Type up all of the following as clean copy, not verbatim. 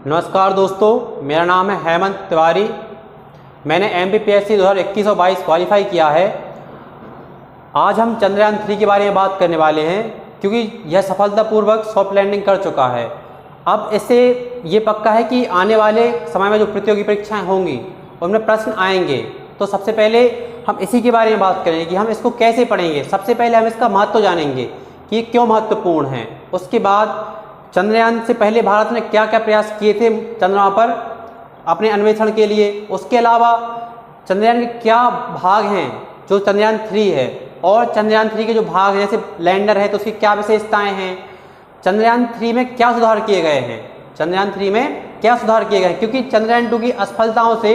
नमस्कार दोस्तों, मेरा नाम है हेमंत तिवारी। मैंने MPPSC 2021 और 22 क्वालिफाई किया है। आज हम चंद्रयान 3 के बारे में बात करने वाले हैं क्योंकि यह सफलतापूर्वक सॉफ्ट लैंडिंग कर चुका है। अब इससे ये पक्का है कि आने वाले समय में जो प्रतियोगी परीक्षाएं होंगी उनमें प्रश्न आएंगे। तो सबसे पहले हम इसी के बारे में बात करेंगे कि हम इसको कैसे पढ़ेंगे। सबसे पहले हम इसका महत्व जानेंगे कि क्यों महत्वपूर्ण है। उसके बाद चंद्रयान से पहले भारत ने क्या क्या प्रयास किए थे चंद्रमा पर अपने अन्वेषण के लिए। उसके अलावा चंद्रयान के क्या भाग हैं जो चंद्रयान 3 है, और चंद्रयान 3 के जो भाग हैं जैसे लैंडर है तो उसकी क्या विशेषताएं हैं। चंद्रयान 3 में क्या सुधार किए गए हैं, चंद्रयान 3 में क्या सुधार किए गए हैं, क्योंकि चंद्रयान 2 की असफलताओं से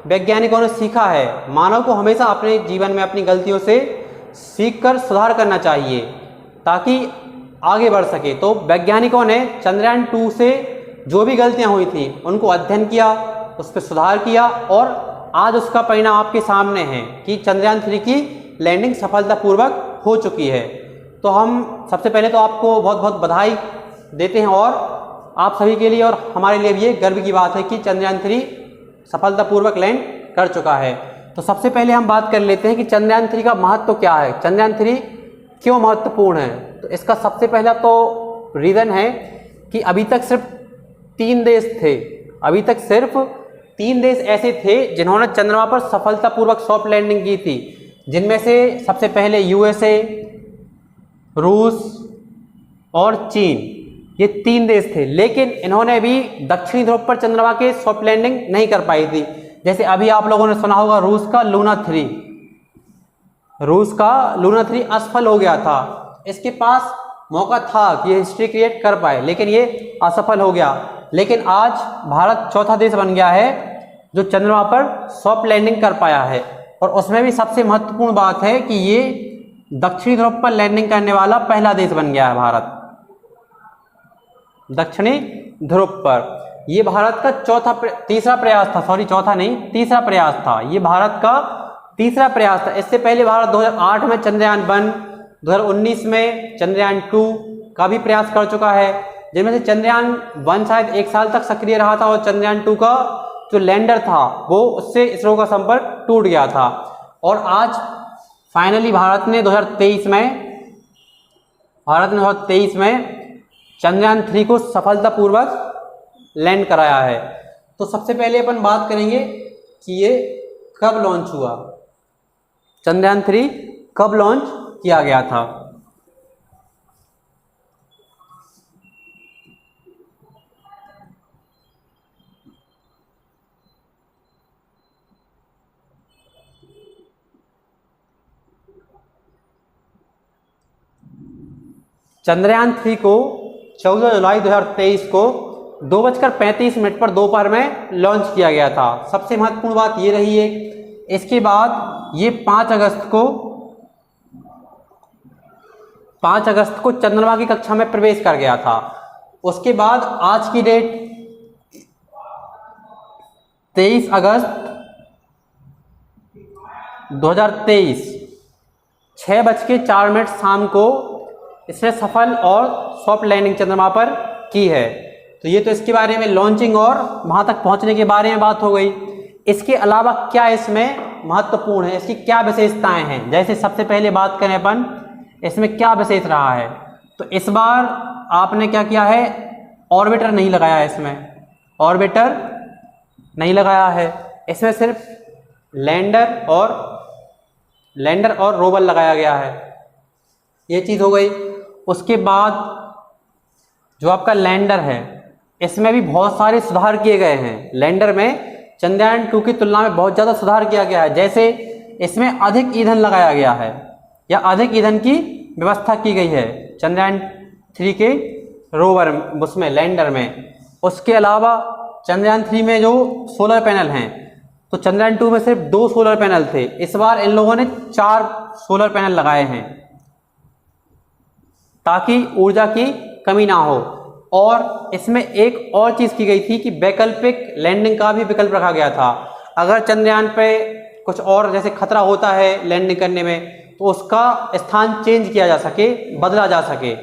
वैज्ञानिकों ने सीखा है मानव को हमेशा अपने जीवन में अपनी गलतियों से सीखकर सुधार करना चाहिए ताकि आगे बढ़ सके। तो वैज्ञानिकों ने चंद्रयान 2 से जो भी गलतियां हुई थी उनको अध्ययन किया, उस पर सुधार किया और आज उसका परिणाम आपके सामने है कि चंद्रयान 3 की लैंडिंग सफलतापूर्वक हो चुकी है। तो हम सबसे पहले तो आपको बहुत बहुत बधाई देते हैं और आप सभी के लिए और हमारे लिए भी ये गर्व की बात है कि चंद्रयान 3 सफलतापूर्वक लैंड कर चुका है। तो सबसे पहले हम बात कर लेते हैं कि चंद्रयान 3 का महत्व क्या है, चंद्रयान 3 क्यों महत्वपूर्ण है। तो इसका सबसे पहला तो रीज़न है कि अभी तक सिर्फ 3 देश थे, अभी तक सिर्फ 3 देश ऐसे थे जिन्होंने चंद्रमा पर सफलतापूर्वक सॉफ्ट लैंडिंग की थी, जिनमें से सबसे पहले USA, रूस और चीन, ये 3 देश थे। लेकिन इन्होंने भी दक्षिणी ध्रुव पर चंद्रमा के सॉफ्ट लैंडिंग नहीं कर पाई थी। जैसे अभी आप लोगों ने सुना होगा रूस का लूना 3 असफल हो गया था। इसके पास मौका था कि ये हिस्ट्री क्रिएट कर पाए, लेकिन ये असफल हो गया। लेकिन आज भारत चौथा देश बन गया है जो चंद्रमा पर सॉफ्ट लैंडिंग कर पाया है, और उसमें भी सबसे महत्वपूर्ण बात है कि ये दक्षिणी ध्रुव पर लैंडिंग करने वाला पहला देश बन गया है भारत। दक्षिणी ध्रुव पर ये भारत का तीसरा प्रयास था। ये भारत का तीसरा प्रयास था। इससे पहले भारत 2008 में चंद्रयान 1, 2019 में चंद्रयान 2 का भी प्रयास कर चुका है, जिनमें से चंद्रयान 1 शायद 1 साल तक सक्रिय रहा था और चंद्रयान 2 का जो लैंडर था वो उससे इसरो का संपर्क टूट गया था। और आज फाइनली भारत ने 2023 में चंद्रयान 3 को सफलतापूर्वक लैंड कराया है। तो सबसे पहले अपन बात करेंगे कि ये कब लॉन्च हुआ, चंद्रयान 3 कब लॉन्च किया गया था। चंद्रयान 3 को 14 जुलाई 2023 को 2:35 पर दोपहर में लॉन्च किया गया था। सबसे महत्वपूर्ण बात ये रही है, इसके बाद ये 5 अगस्त को चंद्रमा की कक्षा में प्रवेश कर गया था। उसके बाद आज की डेट 23 अगस्त 2023 6:04 शाम को इसने सफल और सॉफ्ट लैंडिंग चंद्रमा पर की है। तो ये तो इसके बारे में लॉन्चिंग और वहां तक पहुंचने के बारे में बात हो गई। इसके अलावा क्या इसमें महत्वपूर्ण है, इसकी क्या विशेषताएं हैं। जैसे सबसे पहले बात करें अपन इसमें क्या विशेष रहा है, तो इस बार आपने क्या किया है, ऑर्बिटर नहीं लगाया है। इसमें ऑर्बिटर नहीं लगाया है, इसमें सिर्फ लैंडर और रोवर लगाया गया है। ये चीज़ हो गई। उसके बाद जो आपका लैंडर है इसमें भी बहुत सारे सुधार किए गए हैं। लैंडर में चंद्रयान 2 की तुलना में बहुत ज़्यादा सुधार किया गया है। जैसे इसमें अधिक ईंधन लगाया गया है या अधिक ईंधन की व्यवस्था की गई है चंद्रयान 3 के रोवर उसमें लैंडर में। उसके अलावा चंद्रयान 3 में जो सोलर पैनल हैं, तो चंद्रयान 2 में सिर्फ 2 सोलर पैनल थे, इस बार इन लोगों ने 4 सोलर पैनल लगाए हैं ताकि ऊर्जा की कमी ना हो। और इसमें एक और चीज़ की गई थी कि वैकल्पिक लैंडिंग का भी विकल्प रखा गया था। अगर चंद्रयान पे कुछ और जैसे खतरा होता है लैंडिंग करने में, तो उसका स्थान चेंज किया जा सके, बदला जा सके।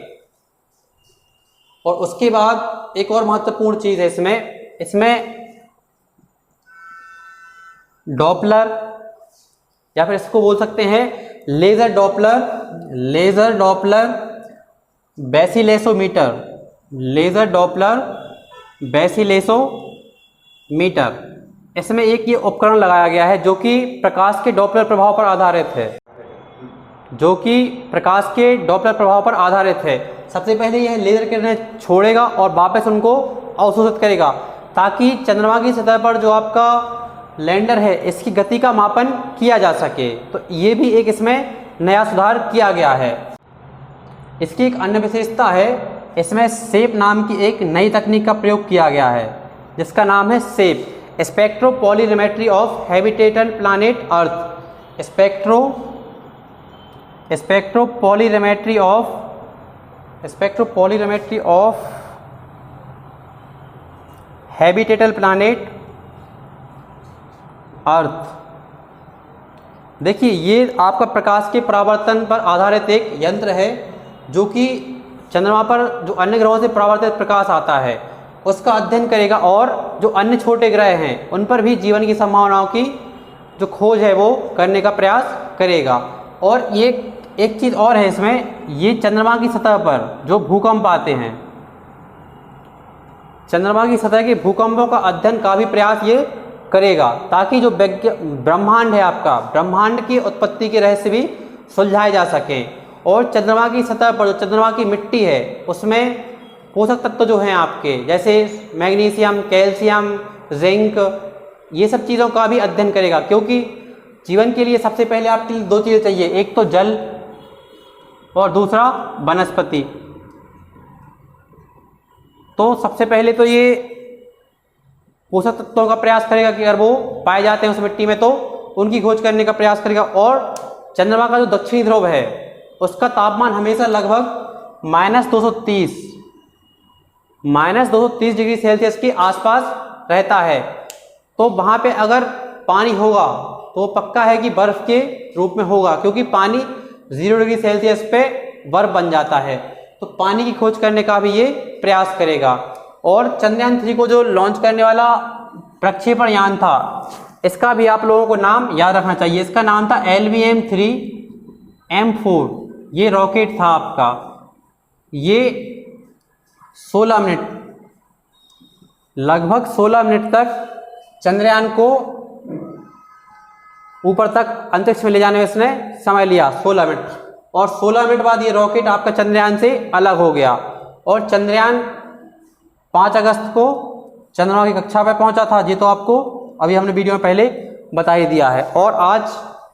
और उसके बाद एक और महत्वपूर्ण चीज़ है इसमें इसमें डॉपलर या फिर इसको बोल सकते हैं लेजर डॉपलर बेसिलेसोमीटर, लेजर डॉपलर बेसिलेसोमीटर। इसमें एक ये उपकरण लगाया गया है जो कि प्रकाश के डॉपलर प्रभाव पर आधारित है, सबसे पहले यह लेजर किरणें छोड़ेगा और वापस उनको अवशोषित करेगा ताकि चंद्रमा की सतह पर जो आपका लैंडर है इसकी गति का मापन किया जा सके। तो ये भी एक इसमें नया सुधार किया गया है। इसकी एक अन्य विशेषता है, इसमें सेप नाम की एक नई तकनीक का प्रयोग किया गया है जिसका नाम है सेप, spectropolarimetry of habitable planet Earth. Spectropolarimetry of habitable planet Earth. देखिए ये आपका प्रकाश के परावर्तन पर आधारित एक यंत्र है जो कि चंद्रमा पर जो अन्य ग्रहों से परावर्तित प्रकाश आता है उसका अध्ययन करेगा और जो अन्य छोटे ग्रह हैं उन पर भी जीवन की संभावनाओं की जो खोज है वो करने का प्रयास करेगा। और ये एक चीज़ और है इसमें, ये चंद्रमा की सतह पर जो भूकंप आते हैं, चंद्रमा की सतह के भूकंपों का अध्ययन का भी प्रयास ये करेगा ताकि जो ब्रह्मांड है आपका, ब्रह्मांड की उत्पत्ति के रहस्य भी सुलझाए जा सके। और चंद्रमा की सतह पर जो चंद्रमा की मिट्टी है उसमें पोषक तत्व जो हैं आपके जैसे मैग्नीशियम, कैल्शियम, जिंक, ये सब चीज़ों का भी अध्ययन करेगा क्योंकि जीवन के लिए सबसे पहले आपके लिए दो चीज़ें चाहिए, एक तो जल और दूसरा वनस्पति। तो सबसे पहले तो ये पोषक तत्वों का प्रयास करेगा कि अगर वो पाए जाते हैं उस मिट्टी में तो उनकी खोज करने का प्रयास करेगा। और चंद्रमा का जो दक्षिणी ध्रुव है उसका तापमान हमेशा लगभग -230 डिग्री सेल्सियस के आसपास रहता है। तो वहाँ पे अगर पानी होगा तो वो पक्का है कि बर्फ के रूप में होगा क्योंकि पानी 0 डिग्री सेल्सियस पे बर्फ बन जाता है। तो पानी की खोज करने का भी ये प्रयास करेगा। और चंद्रयान 3 को जो लॉन्च करने वाला प्रक्षेपण यान था इसका भी आप लोगों को नाम याद रखना चाहिए। इसका नाम था LVM-3M4। ये रॉकेट था आपका, ये 16 मिनट, लगभग 16 मिनट तक चंद्रयान को ऊपर तक अंतरिक्ष में ले जाने में इसने समय लिया, 16 मिनट। और 16 मिनट बाद ये रॉकेट आपका चंद्रयान से अलग हो गया और चंद्रयान 5 अगस्त को चंद्रमा की कक्षा पर पहुंचा था। ये तो आपको अभी हमने वीडियो में पहले बता ही दिया है। और आज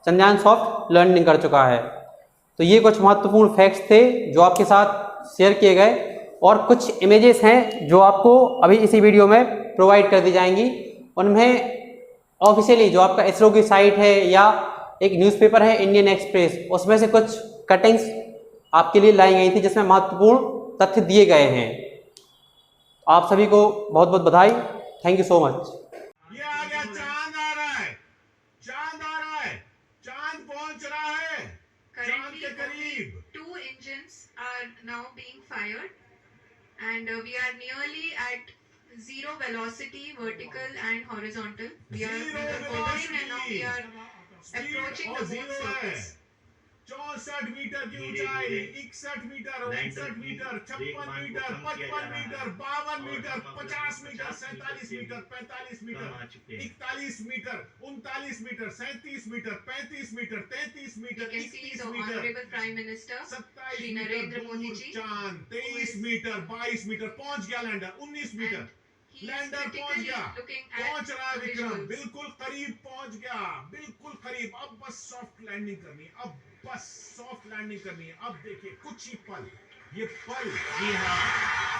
चंद्रयान सॉफ्ट लैंडिंग कर चुका है। तो ये कुछ महत्वपूर्ण फैक्ट्स थे जो आपके साथ शेयर किए गए और कुछ इमेजेस हैं जो आपको अभी इसी वीडियो में प्रोवाइड कर दी जाएंगी। उनमें ऑफिशियली जो आपका इसरो की साइट है या एक न्यूज़पेपर है इंडियन एक्सप्रेस, उसमें से कुछ कटिंग्स आपके लिए लाई गई थी जिसमें महत्वपूर्ण तथ्य दिए गए हैं। आप सभी को बहुत बहुत बधाई। Thank you so much. ये आ गया, चांद आ रहा है, चांद पहुंच रहा है, चांद के करीब। 2 engines are now being fired and we are nearly at 0 velocity, vertical and horizontal. We were hovering and now we are approaching the moon surface. 64 metre की ऊंचाई, 61 metre, 59 metre, 56 metre, 55 metre, 52 metre, 50 metre, 47 metre, 45 metre, 41 metre, 39 metre, 37 metre, 35 metre, 33 metre, 31 metre, Honorable Prime Minister 27 Shri metre Narendra Modi दूर ji, चांद, 23 metre, 22 metre, पहुंच गया lander, 19 metre, he is lander पहुंच critically गया, looking पहुंच at रहा है the Vikram, visuals. बिल्कुल करीब पहुंच गया, बिल्कुल करीब। अब बस सॉफ्ट लैंडिंग करनी है, अब बस सॉफ्ट लैंडिंग करनी है। अब देखिए कुछ ही पल, ये पल, जी हाँ,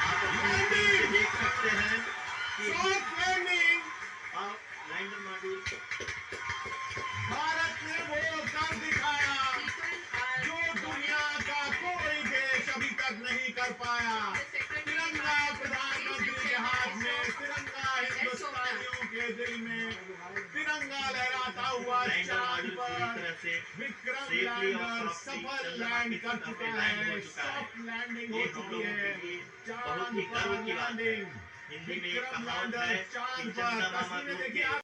आप अपनी स्क्रीन पे देख सकते हैं कि सॉफ्ट लैंडिंग आप लैंडर मॉड्यूल भारत ने वो कर दिखाया People are जो दुनिया का कोई देश अभी तक नहीं कर पाया। तिरंगा प्रधानमंत्री के हाथ में, तिरंगा हिंदुस्तानियों के दिल में, तिरंगा लहराता हुआ लैंडर चांद मॉड्यूल पूरी पर तरह से विक्रम सेफली और लैंडर सॉफ्टली सफल चंद्रमा लैंड की कर सतह चुका पे लैंड है, हो चुका है। सॉफ्ट लैंडिंग हो ये हम चुकी लोगों है, के लिए बहुत चांद ही गर्व पर की बात है। लैंडिंग। हिंदी में एक विक्रम कहावत लैंडर है चांद कि पर। चंदा मामा तस्वीरें डूब देखिए के आप।